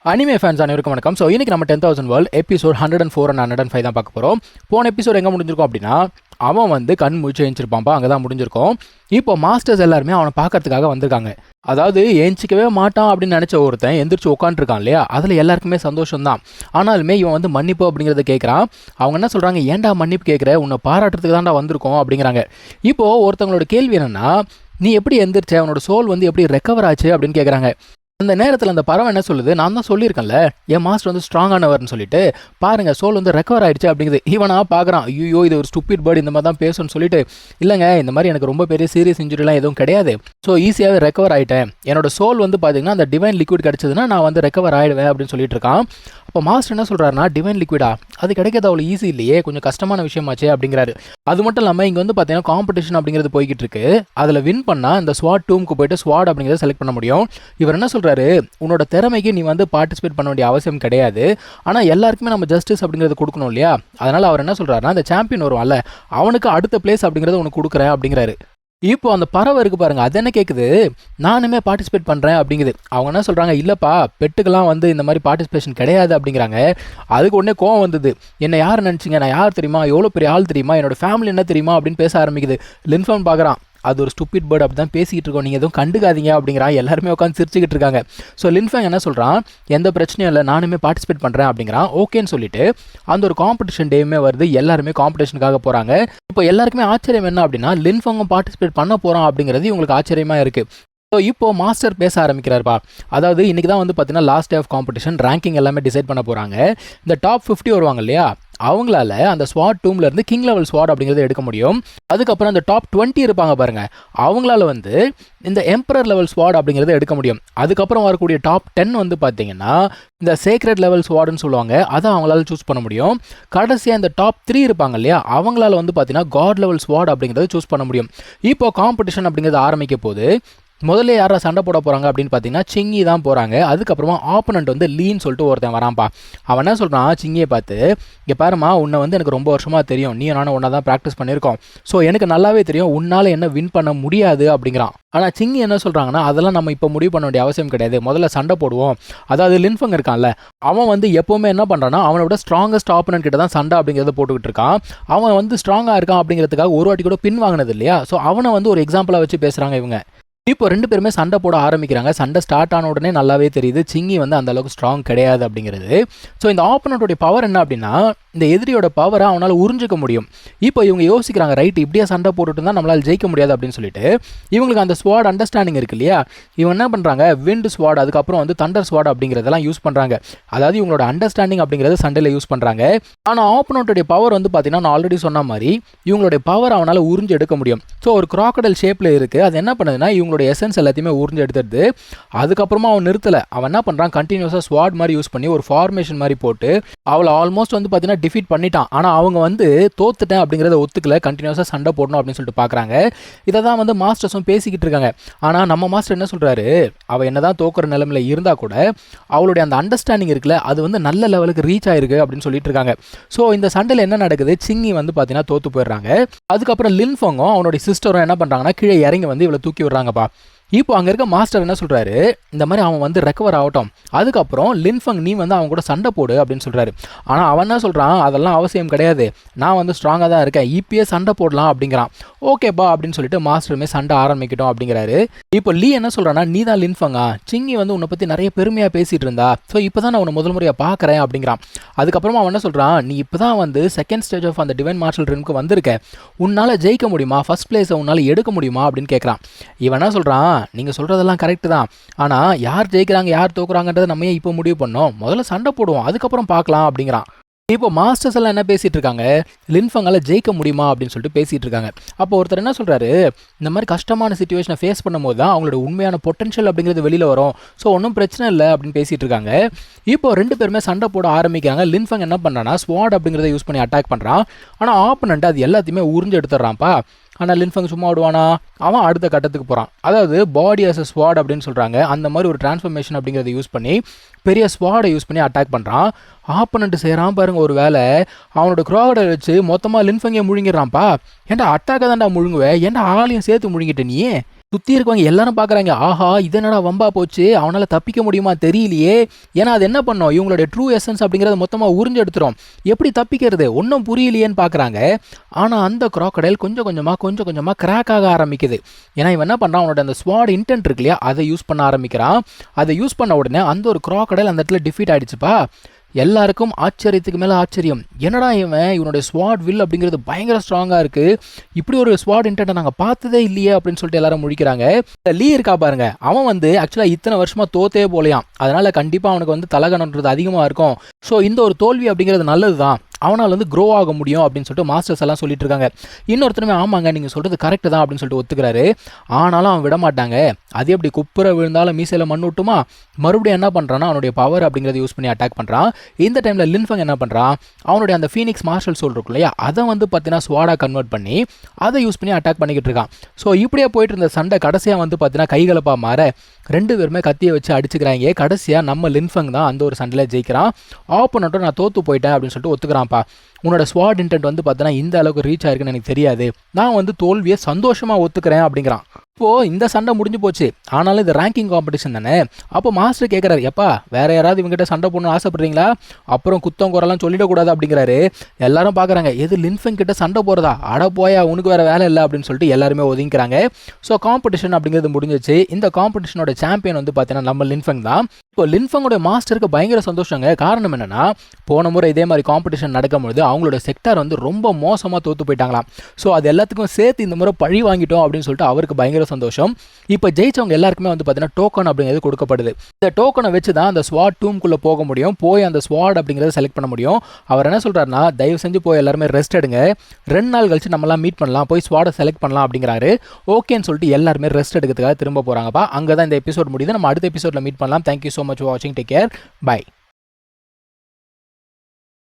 Anime fans அனைவருக்கும் வணக்கம். So இன்றைக்கி நம்ம 10,000 வேர்ல்ட் எபிசோட் 104 and 105 தான் பார்க்க போகிறோம். போன எபிசோட் எங்கே முடிஞ்சிருக்கோம் அப்படின்னா, அவன் வந்து கண் முழிச்சு எழுந்திருப்பான்ப்பா, அங்கே தான் முடிஞ்சிருக்கோம். இப்போ மாஸ்டர்ஸ் எல்லாருமே அவனை பார்க்கறதுக்காக வந்திருக்காங்க. அதாவது ஏஞ்சிக்கவே மாட்டான் அப்படின்னு நினச்ச ஒருத்தன் எந்திரிச்சு உட்காந்துருக்கான் இல்லையா, அதில் எல்லாருக்குமே சந்தோஷம் தான். ஆனாலுமே இவன் வந்து மன்னிப்பு அப்படிங்கிறத கேட்குறான். அவங்க என்ன சொல்கிறாங்க, ஏன்டா மன்னிப்பு கேட்குற, உன்னை பாராட்டுறதுக்கு தான்டா வந்திருக்கோம் அப்படிங்கிறாங்க. இப்போது ஒருத்தவங்களோட கேள்வி என்னென்னா, நீ எப்படி எந்திரிச்ச, அவனோட சோல் வந்து எப்படி ரெக்கவர் ஆச்சு அப்படின்னு கேட்குறாங்க. அந்த நேரத்தில் அந்த பறவை என்ன சொல்லுது, நான் தான் சொல்லியிருக்கேன்ல என் மாஸ்டர் வந்து ஸ்ட்ராங்கானவர்னு சொல்லிட்டு, பாருங்கள் சோல் வந்து ரெக்கவர் ஆகிடுச்சு அப்படிங்குது. இவனா பார்க்குறான், ஐயோ இது ஒரு ஸ்டூபிட் பேர்டு இந்த மாதிரி தான் பேசுன்னு சொல்லிட்டு, இல்லைங்க இந்த மாதிரி எனக்கு ரொம்ப பெரிய சீரியஸ் இன்ஜுரிலாம் எதுவும் கிடையாது, ஸோ ஈஸியாகவே ரெக்கவர் ஆகிட்டேன், என்னோட சோல் வந்து பார்த்தீங்கன்னா அந்த டிவைன் லிக்விட் கிடச்சதுன்னா நான் வந்து ரெக்கவர் ஆகிடுவேன் அப்படின்னு சொல்லிட்டு இருக்கான். அப்போ மாஸ்டர் என்ன சொல்கிறாருன்னா, டிவைன் லிக்விடா, அது கிடைக்கிறது அவ்வளோ ஈஸி இல்லையே, கொஞ்சம் கஷ்டமான விஷயமாச்சே அப்படிங்கிறாரு. அது மட்டும் இல்லாமல் இங்கே வந்து பார்த்தீங்கன்னா காம்படிஷன் அப்படிங்கிறது போய்கிட்டு இருக்கு. அதில் வின் பண்ணால் இந்த ஸ்வாட் டூமுக்கு போயிட்டு ஸ்வாட் அப்படிங்கிறத செலக்ட் பண்ண முடியும். இவர் என்ன சொல்கிறாரு, உன்னோட திறமைக்கு நீ வந்து பார்ட்டிசிபேட் பண்ண வேண்டிய அவசியம் கிடையாது, ஆனால் எல்லாருக்குமே நம்ம ஜஸ்டிஸ் அப்படிங்கிறது கொடுக்கணும் இல்லையா, அதனால் அவர் என்ன சொல்கிறாருன்னா, அந்த சாம்பியன் வருவான்ல அவனுக்கு அடுத்த பிளேஸ் அப்படிங்கிறத உனக்கு கொடுக்குறேன் அப்படிங்கிறாரு. இப்போ அந்த பறவை இருக்கு பாருங்க, அது என்ன கேட்குது, நானுமே பார்ட்டிசிபேட் பண்ணுறேன் அப்படிங்குது. அவங்க என்ன சொல்கிறாங்க, இல்லைப்பா பெட்டுக்கெல்லாம் வந்து இந்த மாதிரி பார்ட்டிசிபேஷன் கிடையாது அப்படிங்கிறாங்க. அதுக்கு உடனே கோவம் வந்தது, என்ன யார் நினச்சிங்க, நான் யார் தெரியுமா, எவ்வளோ பெரிய ஆள் தெரியுமா, என்னோட ஃபேமிலி என்ன தெரியுமா அப்படின்னு பேச ஆரம்பிக்குது. லின்ஃபன் பார்க்குறான், அது ஒரு ஸ்டூபிட் பேர்டு அப்படி தான் பேசிக்கிட்டு இருக்கோம், நீங்கள் எதுவும் கண்டுக்காதீங்க அப்படிங்கிறான். எல்லாருமே உட்காந்து சிரிச்சுக்கிட்டு இருக்காங்க. ஸோ லின்ஃபேங் என்ன சொல்கிறான், எந்த பிரச்சனையும் இல்லை, நானுமே பார்ட்டிசிபேட் பண்ணுறேன் அப்படிங்கிறான். ஓகேன்னு சொல்லிட்டு அந்த ஒரு காம்படிஷன் டேயுமே வருது, எல்லாருமே காம்படிஷனுக்காக போகிறாங்க. இப்போ எல்லாருக்குமே ஆச்சரியம் என்ன அப்படின்னா, லின்ஃபேங்கும் பார்ட்டிசிபேட் பண்ண போகிறான் அப்படிங்கிறது இவங்களுக்கு ஆச்சரியமாக இருக்குது. ஸோ இப்போது மாஸ்டர் பேச ஆரம்பிக்கிறாருப்பா. அதாவது இன்றைக்கி தான் வந்து பார்த்தீங்கன்னா last day of competition, ranking எல்லாமே டிசைட் பண்ண போகிறாங்க. இந்த டாப் 50 வருவாங்க இல்லையா, அவங்களால அந்த ஸ்வாட் டூம்லேருந்து கிங் லெவல் ஸ்வாட் அப்படிங்கிறத எடுக்க முடியும். அதுக்கப்புறம் அந்த டாப் 20 இருப்பாங்க பாருங்கள், அவங்களால வந்து இந்த எம்பரர் லெவல் ஸ்வாட் அப்படிங்கிறத எடுக்க முடியும். அதுக்கப்புறம் வரக்கூடிய டாப் 10 வந்து பார்த்தீங்கன்னா இந்த சேக்ரெட் லெவல் ஸ்வாட்னு சொல்லுவாங்க, அதை அவங்களால சூஸ் பண்ண முடியும். கடைசியாக இந்த டாப் 3 இருப்பாங்க இல்லையா, அவங்களால வந்து பார்த்தீங்கன்னா காட் லெவல் ஸ்வாட் அப்படிங்கிறத சூஸ் பண்ண முடியும். இப்போ காம்படிஷன் அப்படிங்கிறது ஆரம்பிக்க போது முதல்ல யாரா சண்டை போட போகிறாங்க அப்படின்னு பார்த்தீங்கன்னா சிங்கி தான் போகிறாங்க. அதுக்கப்புறமா ஆப்பனண்ட் வந்து லீன்னு சொல்லிட்டு ஒருத்தன் வரான்ப்பா. அவன் என்ன சொல்கிறான், சிங்கியை பார்த்து, இங்கே பாருமா உன்னை வந்து எனக்கு ரொம்ப வருஷமாக தெரியும், நீ நானும் ஒன்றா தான் ப்ராக்டிஸ் பண்ணியிருக்கோம், ஸோ எனக்கு நல்லாவே தெரியும் உன்னால் என்ன வின் பண்ண முடியாது அப்படிங்கிறான். ஆனால் சிங்கி என்ன சொல்கிறாங்கன்னா, அதெல்லாம் நம்ம இப்போ முடிவு பண்ண வேண்டிய அவசியம் கிடையாது, முதல்ல சண்டை போடுவோம். அதாவது லின்ஃபங் இருக்கான்ல, அவன் வந்து எப்போவுமே என்ன பண்ணுறான்னா அவனோட ஸ்ட்ராங்கஸ்ட் ஆப்பனண்ட் கிட்ட தான் சண்டை அப்படிங்கிறத போட்டுக்கிட்டு இருக்கான். அவன் வந்து ஸ்ட்ராங்காக இருக்கான் அப்படிங்கிறதுக்காக ஒரு வாட்டி கூட பின் வாங்கினது இல்லையா, ஸோ அவனை வந்து ஒரு எக்ஸாம்பிளாக வச்சு பேசுகிறாங்க இவங்க. இப்போ 2 பேருமே சண்டை போட ஆரம்பிக்கிறாங்க. சண்டை ஸ்டார்ட் ஆன உடனே நல்லாவே தெரியுது சிங்கி வந்து அந்த அளவுக்கு ஸ்ட்ராங் கிடையாது அப்படிங்கிறது. ஸோ இந்த ஆப்பனண்ட்டோடைய பவர் என்ன அப்படின்னா, இந்த எதிரியோட பவரை அவனால் உறிஞ்சிக்க முடியும். இப்போ இவங்க யோசிக்கிறாங்க, ரைட் இப்படியே சண்டை போட்டுட்டு தான் நம்மளால் ஜெயிக்க முடியாது அப்படின்னு சொல்லிட்டு, இவங்களுக்கு அந்த ஸ்வாட் அண்டர்ஸ்டாண்டிங் இருக்கு இல்லையா, இவங்க என்ன பண்ணுறாங்க, விண்ட் ஸ்வாட் அதுக்கப்புறம் வந்து தண்டர் ஸ்வாட் அப்படிங்கிறதெல்லாம் யூஸ் பண்ணுறாங்க. அதாவது இவங்களோட அண்டர்ஸ்டாண்டிங் அப்படிங்கிறது சண்டையில் யூஸ் பண்ணுறாங்க. ஆனால் ஆப்பனண்ட்டோடைய பவர் வந்து பார்த்தீங்கன்னா, நான் ஆல்ரெடி சொன்ன மாதிரி இவங்களுடைய பவர் அவனால் உறிஞ்சு எடுக்க முடியும். ஸோ ஒரு கிராக்கடைல் ஷேப்பில் இருக்குது, அது என்ன பண்ணுதுன்னா இவங்களோட எசன்ஸ் எல்லாத்தையுமே உறிஞ்சு எடுத்துடுது. அதுக்கப்புறமா அவன் நிறுத்தலை, அவன் என்ன பண்ணுறான், கண்டினியூஸாக ஸ்வாட் மாதிரி யூஸ் பண்ணி ஒரு ஃபார்மேஷன் மாதிரி போட்டு அவளை ஆல்மோஸ்ட் வந்து பார்த்தீங்கன்னா டிஃபீட் பண்ணிட்டான். ஆனால் அவங்க வந்து தோத்துட்டேன் அப்படிங்கிறத ஒத்துக்கல, கண்டினியூஸாக சண்டை போடணும் அப்படின்னு சொல்லிட்டு பார்க்குறாங்க. இதை தான் வந்து மாஸ்டர்ஸும் பேசிக்கிட்டு இருக்காங்க. ஆனால் நம்ம மாஸ்டர் என்ன சொல்கிறாரு, அவள் என்ன தான் தோக்குற நிலைமையில் இருந்தால் கூட அவளுடைய அந்த அண்டர்ஸ்டாண்டிங் இருக்குல்ல, அது வந்து நல்ல லெவலுக்கு ரீச் ஆயிருக்கு அப்படின்னு சொல்லிட்டு இருக்காங்க. ஸோ இந்த சண்டையில் என்ன நடக்குது, சிங்கி வந்து பார்த்தீங்கன்னா தோத்து போயிடுறாங்க. அதுக்கப்புறம் லின்ஃபங்கும் அவனுடைய சிஸ்டரும் என்ன பண்ணுறாங்கன்னா கீழே இறங்கி வந்து இவளை தூக்கி விடுறாங்கப்பா. இப்போ அங்கே இருக்க மாஸ்டர் என்ன சொல்கிறாரு, இந்த மாதிரி அவன் வந்து ரெக்கவர் ஆகட்டும், அதுக்கப்புறம் லின்ஃபங் நீ வந்து அவன் கூட சண்டை போடு அப்படின்னு சொல்கிறாரு. ஆனால் அவன் என்ன சொல்கிறான், அதெல்லாம் அவசியம் கிடையாது, நான் வந்து ஸ்ட்ராங்காக தான் இருக்கேன், இப்பயே சண்டை போடலாம் அப்படிங்கிறான். ஓகேப்பா அப்படின்னு சொல்லிட்டு மாஸ்டருமே சண்டை ஆரம்பிக்கட்டும் அப்படிங்கிறாரு. இப்போ லீ என்ன சொல்கிறான்னா, நீ தான் லின்ஃபங்கா, சிங்கி வந்து உன்னை பற்றி நிறைய பெருமையாக பேசிகிட்டு இருந்தா, ஸோ இப்போ தான் நான் உன்னை முதல் முறையாக பார்க்குறேன் அப்படிங்கிறான். அதுக்கப்புறமா அவன் என்ன சொல்கிறான், நீ இப்போ தான் வந்து செகண்ட் ஸ்டேஜ் ஆஃப் அந்த டிவைன் மார்ஷல் ரிம்க்கு வந்திருக்க, உன்னால் ஜெயிக்க முடியுமா, ஃபர்ஸ்ட் பிளேஸை உன்னால் எடுக்க முடியுமா அப்படின்னு கேட்குறான். இவன் என்ன சொல்கிறான், நீங்கள் சொல்கிறதெல்லாம் கரெக்டு தான், ஆனால் யார் ஜெயிக்கிறாங்க யார் தோக்குறாங்கன்றதை நம்ம ஏன் இப்போ முடிவு பண்ணோம், முதல்ல சண்டை போடுவோம் அதுக்கப்புறம் பார்க்கலாம் அப்படிங்கிறான். இப்போ மாஸ்டர்ஸ் எல்லாம் என்ன பேசிகிட்டு இருக்காங்க, லின்ஃபங்கால் ஜெயிக்க முடியுமா அப்படின்னு சொல்லிட்டு பேசிகிட்டு இருக்காங்க. அப்போ ஒருத்தர் என்ன சொல்கிறாரு, இந்த மாதிரி கஷ்டமான சிச்சுவேஷனை ஃபேஸ் பண்ணும்போது தான் அவங்களோட உண்மையான பொட்டன்ஷியல் அப்படிங்கிறது வெளியில் வரும், ஸோ ஒன்றும் பிரச்சனை இல்லை அப்படின்னு பேசிகிட்டு இருக்காங்க. இப்போ 2 பேருமே சண்டை போட ஆரம்பிக்கிறாங்க. லின்ஃபங் என்ன பண்ணுறான்னா ஸ்வாட் அப்படிங்கிறத யூஸ் பண்ணி அட்டாக் பண்ணுறான். ஆனால் ஆப்பனண்ட் அது எல்லாத்தையுமே உறிஞ்சு எடுத்துடுறான்ப்பா. ஆனால் லின்ஃபங் சும்மா விடுவானா, அவன் அடுத்த கட்டத்துக்கு போகிறான். அதாவது பாடி அஸ் அ ஸ்வாட் அப்படின்னு சொல்கிறாங்க, அந்த மாதிரி ஒரு டிரான்ஸ்ஃபர்மேஷன் அப்படிங்கிறத யூஸ் பண்ணி பெரிய ஸ்வாடை யூஸ் பண்ணி அட்டாக் பண்ணுறான். ஆப்பனண்ட் செய்கிறான் பாருங்க ஒரு வேலை, அவனோட க்ராகடை வச்சு மொத்தமாக லின்ஃபங்கே முழுங்கிடுறான்ப்பா. ஏன்டா அட்டாக்கை தான்டா முழுங்குவேன், ஏன்டா ஆளையும் சேர்த்து முழுங்கிட்ட நீ, சுற்றி இருக்கவங்க எல்லாரும் பார்க்குறாங்க, ஆஹா இது என்னடா வம்பா போச்சு, அவனால் தப்பிக்க முடியுமா தெரியலையே. ஏன்னா அது என்ன பண்ணோம், இவங்களுடைய ட்ரூ எசன்ஸ் அப்படிங்கிறத மொத்தமாக உறிஞ்சு எடுத்துரும். எப்படி தப்பிக்கிறது ஒன்றும் புரியலையேன்னு பார்க்குறாங்க. ஆனால் அந்த crocodile கொஞ்சம் கொஞ்சமாக கிராக் ஆக ஆரம்பிக்குது. ஏன்னா இவன் என்ன பண்ணுறான், அவனோட அந்த ஸ்வாட் இன்டென்ட் இருக்கு இல்லையா, அதை யூஸ் பண்ண ஆரம்பிக்கிறான். அதை யூஸ் பண்ண உடனே அந்த ஒரு crocodile அந்த இடத்துல டிஃபீட் ஆகிடுச்சுப்பா. எல்லாருக்கும் ஆச்சரியத்துக்கு மேலே ஆச்சரியம். என்னடா இவனுடைய ஸ்வாட் வில் அப்படிங்கிறது பயங்கர ஸ்ட்ராங்காக இருக்குது, இப்படி ஒரு ஸ்வாட் இன்டென்ட்டை நாங்கள் பார்த்ததே இல்லையே அப்படின்னு சொல்லிட்டு எல்லாரும் முழிக்கிறாங்க. லீ இருக்கா பாருங்க, அவன் வந்து ஆக்சுவலாக இத்தனை வருஷமாக தோத்தே போலையாம். அதனால் கண்டிப்பாக அவனுக்கு வந்து தலகணன்றது அதிகமாக இருக்கும். ஸோ இந்த ஒரு தோல்வி அப்படிங்கிறது நல்லது தான், அவனால் வந்து க்ரோ ஆக முடியும் அப்படின்னு சொல்லிட்டு மாஸ்டர்ஸ் எல்லாம் சொல்லிட்டு இருக்காங்க. இன்னொருத்தருமே ஆமாங்க நீங்கள் சொல்கிறது கரெக்டு தான் அப்படின்னு சொல்லிட்டு ஒத்துக்கிறாரு. ஆனாலும் அவன் விட மாட்டாங்க. அது எப்படி குப்புற விழுந்தாலும் மீசையில் மண் விட்டுமா, மறுபடியும் என்ன பண்ணுறான்னா அவனுடைய பவர் அப்படிங்கிறத யூஸ் பண்ணி அட்டாக் பண்ணுறான். இந்த டைமில் லின்ஃபங் என்ன பண்ணுறான், அவனுடைய அந்த ஃபீனிக்ஸ் மார்ஷல் சோல் இருக்கும் இல்லையா, அதை வந்து பார்த்தீங்கன்னா ஸ்வாடாக கன்வெர்ட் பண்ணி அதை யூஸ் பண்ணி அட்டாக் பண்ணிக்கிட்டு இருக்கான். ஸோ இப்படியே போயிட்டு இருந்த சண்டை கடைசியாக வந்து பார்த்தீங்கன்னா கைகலப்பாக மாற ரெண்டு பேருமே கத்தியை வச்சு அடிச்சுக்கிறாங்க. கடைசியாக நம்ம லின்ஃபங் தான் அந்த ஒரு சண்டையில் ஜெயிக்கிறான். ஆப்போனட்டும் நான் தோற்று போயிட்டேன் அப்படின்னு சொல்லிட்டு ஒத்துக்கிறான். உன்னோட ஸ்வாட் இன்டென்ட் வந்து பார்த்தீங்கன்னா இந்த அளவுக்கு ரீச் ஆயிருக்குன்னு எனக்கு தெரியாது, நான் வந்து தோல்வியை சந்தோஷமாக ஒத்துக்கிறேன் அப்படிங்கிறான். இப்போது இந்த சண்டை முடிஞ்சு போச்சு. ஆனாலும் இது ரேங்கிங் காம்படிஷன் தானே. அப்போ மாஸ்டர் கேட்குறாரு, எப்பா வேற யாராவது இவங்ககிட்ட சண்டை போடணும்னு ஆசைப்படுறீங்களா, அப்புறம் குத்தம் குறைலாம் சொல்லிடக்கூடாது அப்படிங்கிறாரு. எல்லாரும் பார்க்குறாங்க, எது லின்ஃபங் கிட்ட சண்டை போகிறதா, அட போயா உனக்கு வேறு வேலை இல்லை அப்படின்னு சொல்லிட்டு எல்லாருமே ஒதுங்கிக்கிறாங்க. ஸோ காம்படிஷன் அப்படிங்கிறது முடிஞ்சிச்சு. இந்த காம்படிஷனோட சாம்பியன் வந்து பார்த்தீங்கன்னா நம்ம லின்ஃபங் தான். இப்போ லின்ஃபங்கோட மாஸ்டருக்கு பயங்கர சந்தோஷங்க. காரணம் என்னன்னா, போன முறை இதே மாதிரி காம்படிஷன் நடக்கும்பொழுது அவங்களோட செக்டார் வந்து ரொம்ப மோசமாக தோற்று போயிட்டாங்களாம். ஸோ அது எல்லாத்துக்கும் சேர்த்து இந்த முறை பழி வாங்கிட்டோம் அப்படின்னு சொல்லிட்டு அவருக்கு பயங்கர சந்தோஷம். இப்போ ஜெயிச்சவங்க எல்லாருக்குமே வந்து பார்த்தீங்கன்னா டோக்கன் அப்படிங்கிறது கொடுக்கப்படுது. இந்த டோக்கனை வச்சு தான் அந்த ஸ்வாட் டூம்குள்ளே போக முடியும், போய் அந்த ஸ்வாட் அப்படிங்கிறத செலக்ட் பண்ண முடியும். அவர் என்ன சொல்கிறாருன்னா, தயவு செஞ்சு போய் எல்லாருமே ரெஸ்ட் எடுங்க, 2 நாள் கழிச்சு நம்மளாம் மீட் பண்ணலாம், போய் ஸ்வாடை செலக்ட் பண்ணலாம் அப்படிங்கிறாரு. ஓகேன்னு சொல்லிட்டு எல்லாருமே ரெஸ்ட் எடுக்கிறதுக்காக திரும்ப போகிறாங்கப்பா. அங்கே தான் இந்த எபிசோட் முடியுது. நம்ம அடுத்த எபிசோடில் மீட் பண்ணலாம். தேங்க்யூ ஸோ மச் ஃபார் வாட்சிங். Take care. பை.